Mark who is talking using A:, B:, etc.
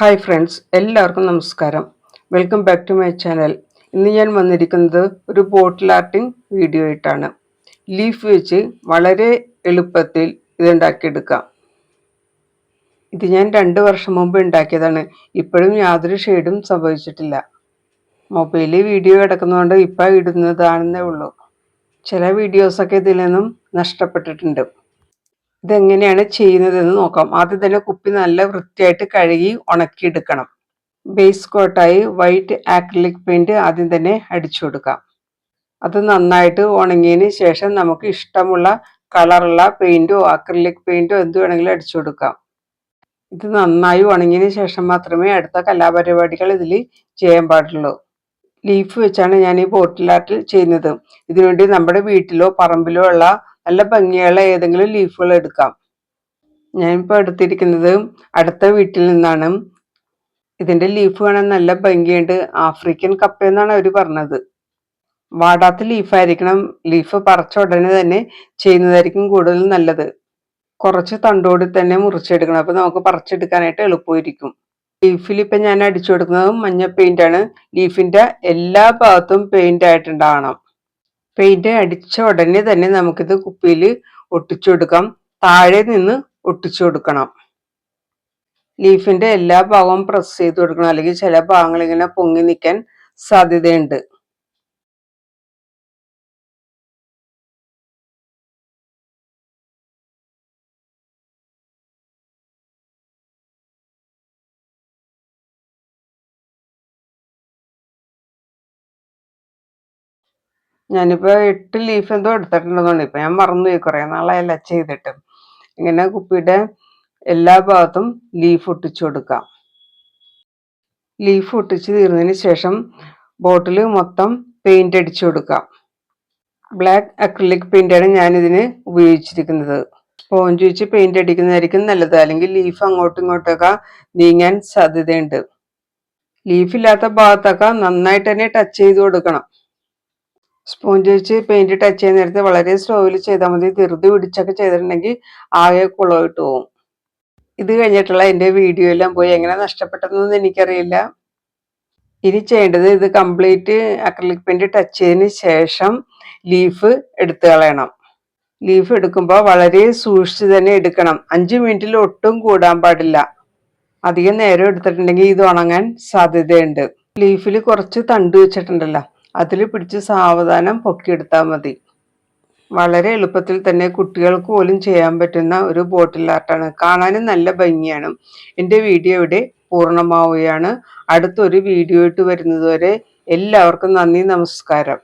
A: Hi friends, എല്ലാവർക്കും നമസ്കാരം. Welcome back to my channel. ഇന്ന് ഞാൻ വന്നിരിക്കുന്നത് ഒരു ബോട്ടിൽ ആർട്ടിംഗ് വീഡിയോ ആയിട്ടാണ്. ലീഫ് വെച്ച് വളരെ എളുപ്പത്തിൽ ഇതുണ്ടാക്കിയെടുക്കാം. ഇത് ഞാൻ 2 വർഷം മുമ്പ് ഉണ്ടാക്കിയതാണ്. ഇപ്പോഴും യാതൊരു ഷെയ്ഡും സംഭവിച്ചിട്ടില്ല. മൊബൈലിൽ വീഡിയോ കിടക്കുന്നതുകൊണ്ട് ഇപ്പം ഇടുന്നതാണെന്നേ ഉള്ളൂ. ചില വീഡിയോസൊക്കെ ഇതിൽ നിന്നും നഷ്ടപ്പെട്ടിട്ടുണ്ട്. ഇതെങ്ങനെയാണ് ചെയ്യുന്നതെന്ന് നോക്കാം. ആദ്യം തന്നെ കുപ്പി നല്ല വൃത്തിയായിട്ട് കഴുകി ഉണക്കിയെടുക്കണം. ബേസ് കോട്ടായി വൈറ്റ് ആക്രിലിക് പെയിന്റ് ആദ്യം തന്നെ അടിച്ചു കൊടുക്കാം. അത് നന്നായിട്ട് ഉണങ്ങിയതിന് ശേഷം നമുക്ക് ഇഷ്ടമുള്ള കളറുള്ള പെയിന്റോ ആക്രിലിക് പെയിന്റോ എന്ത് വേണമെങ്കിലും അടിച്ചു കൊടുക്കാം. ഇത് നന്നായി ഉണങ്ങിയതിന് ശേഷം മാത്രമേ അടുത്ത കലാപരിപാടികൾ ഇതിൽ ചെയ്യാൻ പാടുള്ളൂ. ലീഫ് വെച്ചാണ് ഞാൻ ഈ ബോട്ടിൽ ആർട്ട് ചെയ്യുന്നത്. ഇതിനുവേണ്ടി നമ്മുടെ വീട്ടിലോ പറമ്പിലോ ഉള്ള നല്ല ഭംഗിയുള്ള ഏതെങ്കിലും ലീഫുകൾ എടുക്കാം. ഞാനിപ്പോൾ എടുത്തിരിക്കുന്നത് അടുത്ത വീട്ടിൽ നിന്നാണ്. ഇതിന്റെ ലീഫ് കാണാൻ നല്ല ഭംഗിയുണ്ട്. ആഫ്രിക്കൻ കപ്പ എന്നാണ് അവർ പറഞ്ഞത്. വാടാത്ത ലീഫായിരിക്കണം. ലീഫ് പറിച്ച ഉടനെ തന്നെ ചെയ്യുന്നതായിരിക്കും കൂടുതൽ നല്ലത്. കുറച്ച് തണ്ടോടി തന്നെ മുറിച്ചെടുക്കണം. അപ്പൊ നമുക്ക് പറിച്ചെടുക്കാനായിട്ട് എളുപ്പമായിരിക്കും. ലീഫിൽ ഇപ്പൊ ഞാൻ അടിച്ചു കൊടുക്കുന്നത് മഞ്ഞ പെയിന്റ് ആണ്. ലീഫിന്റെ എല്ലാ ഭാഗത്തും പെയിന്റ് ആയിട്ടുണ്ടാവണം. പെയിന്റ് അടിച്ച ഉടനെ തന്നെ നമുക്കിത് കുപ്പിയിൽ ഒട്ടിച്ചു കൊടുക്കാം. താഴെ നിന്ന് ഒട്ടിച്ചു കൊടുക്കണം. ലീഫിന്റെ എല്ലാ ഭാഗവും പ്രസ് ചെയ്ത് കൊടുക്കണം, അല്ലെങ്കിൽ ചില ഭാഗങ്ങൾ ഇങ്ങനെ പൊങ്ങി നിൽക്കാൻ സാധ്യതയുണ്ട്. ഞാനിപ്പോ 8 ലീഫ് എന്തോ എടുത്തിട്ടുണ്ടെന്നുണ്ട്. ഇപ്പൊ ഞാൻ മറന്നുപോയി, കുറെ നാളായല്ല ചെയ്തിട്ട്. ഇങ്ങനെ കുപ്പിയുടെ എല്ലാ ഭാഗത്തും ലീഫ് ഒട്ടിച്ചു കൊടുക്കാം. ലീഫ് ഒട്ടിച്ച് തീർന്നതിന് ശേഷം ബോട്ടിൽ മൊത്തം പെയിന്റ് അടിച്ചു കൊടുക്കാം. ബ്ലാക്ക് അക്രിലിക് പെയിന്റ് ആണ് ഞാൻ ഇതിന് ഉപയോഗിച്ചിരിക്കുന്നത്. സ്പോഞ്ച് വെച്ച് പെയിന്റ് അടിക്കുന്നതായിരിക്കും നല്ലത്, അല്ലെങ്കിൽ ലീഫ് അങ്ങോട്ടും ഇങ്ങോട്ടൊക്കെ നീങ്ങാൻ സാധ്യതയുണ്ട്. ലീഫില്ലാത്ത ഭാഗത്തൊക്കെ നന്നായിട്ട് തന്നെ ടച്ച് ചെയ്ത് കൊടുക്കണം. സ്പോഞ്ച് വെച്ച് പെയിന്റ് ടച്ച് ചെയ്യുന്ന നേരത്തെ വളരെ സ്ലോയിൽ ചെയ്താൽ മതി. ധൃതി പിടിച്ചൊക്കെ ചെയ്തിട്ടുണ്ടെങ്കിൽ ആകെ കുളമായിട്ട് പോകും. ഇത് കഴിഞ്ഞിട്ടുള്ള എൻ്റെ വീഡിയോ എല്ലാം പോയി. എങ്ങനെ നഷ്ടപ്പെട്ടതെന്നൊന്നും എനിക്കറിയില്ല. ഇനി ചെയ്യേണ്ടത് ഇത് കംപ്ലീറ്റ് അക്രിലിക് പെയിന്റ് ടച്ച് ചെയ്തതിന് ശേഷം ലീഫ് എടുത്തു കളയണം. ലീഫ് എടുക്കുമ്പോൾ വളരെ സൂക്ഷിച്ച് തന്നെ എടുക്കണം. 5 മിനിറ്റിൽ ഒട്ടും കൂടാൻ പാടില്ല. അധികം നേരം എടുത്തിട്ടുണ്ടെങ്കിൽ ഇത് ഉണങ്ങാൻ സാധ്യതയുണ്ട്. ലീഫിൽ കുറച്ച് തണ്ട് വെച്ചിട്ടുണ്ടല്ലോ, അതിൽ പിടിച്ച് സാവധാനം പൊക്കിയെടുത്താൽ മതി. വളരെ എളുപ്പത്തിൽ തന്നെ കുട്ടികൾക്ക് പോലും ചെയ്യാൻ പറ്റുന്ന ഒരു ബോട്ടിൽ ആർട്ടാണ്. കാണാനും നല്ല ഭംഗിയാണ്. എൻ്റെ വീഡിയോ ഇവിടെ പൂർണ്ണമാവുകയാണ്. അടുത്തൊരു വീഡിയോ ആയിട്ട് വരുന്നതുവരെ എല്ലാവർക്കും നന്ദി, നമസ്കാരം.